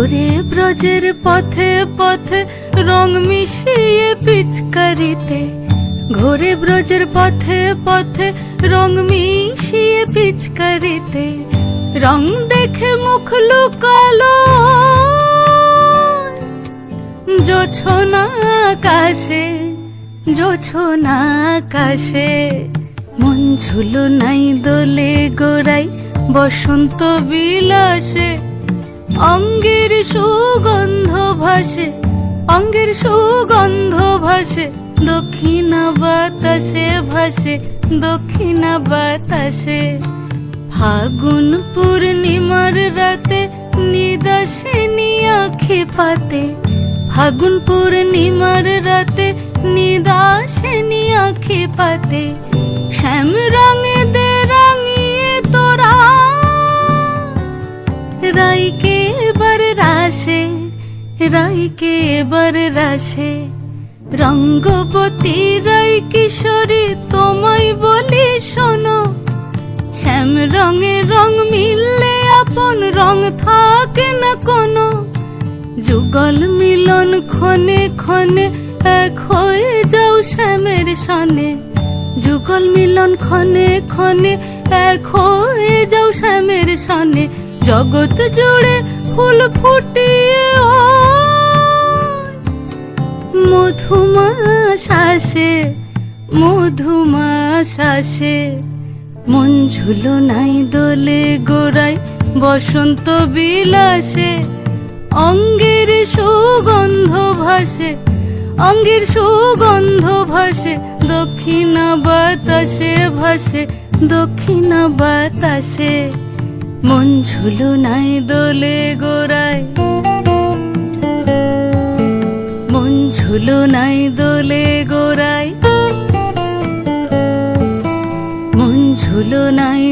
ঘোরে ব্রজের পথে পথে রং মিশিয়ে পিচকারিতে, ঘোরে ব্রজের পথে পথে রং মিশিয়ে পিচকারিতে, রং দেখে মুখ লুকালো জোছনা আকাশে, জোছনা আকাশে। মন ঝুলো নাই দোলে গোড়াই বসন্ত বিলাসে, অঙ্গের সুগন্ধ ভাসে, অঙ্গের সুগন্ধ ভাসে, দক্ষিণা বাতাসে ভাসে, দক্ষিণা বাতাসে। ফাগুন পূর্ণিমার রাতে নিদাসিনী আঁখি পাতে, ফাগুন পূর্ণিমার রাতে নিদাসিনী আঁখি পাতে, শ্যাম রঙে দে রাঙিয়ে তোরা রাইকে এবার রাশে, রাইকে এবার রাশে। রঙ্গবতী রাই কিশোরী তোমায় বলি শোনো, শ্যাম রঙে রং মিললে আপন রং থাকে না কোনো, যুগল মিলন ক্ষণে ক্ষণে এক হয়ে যাও শ্যামের সনে, যুগল মিলন ক্ষণে ক্ষণে এক হয়ে যাও শ্যামের সনে। জগৎ জুড়ে ফুল ফুটিয়ে মধুমাশাসে, মধুমাশাসে। মন ঝুলো নাই দোলে গোড়াই বসন্ত বিলাসে, অঙ্গের সুগন্ধ ভাসে, অঙ্গের সুগন্ধ ভাসে, দক্ষিণা বাতাসে ভাসে, দক্ষিণা বাতাসে। মন ঝুলো নাই দোলে গোড়াই, মন ঝুলো নাই দোলে গোড়াই, মন ঝুলো নাই।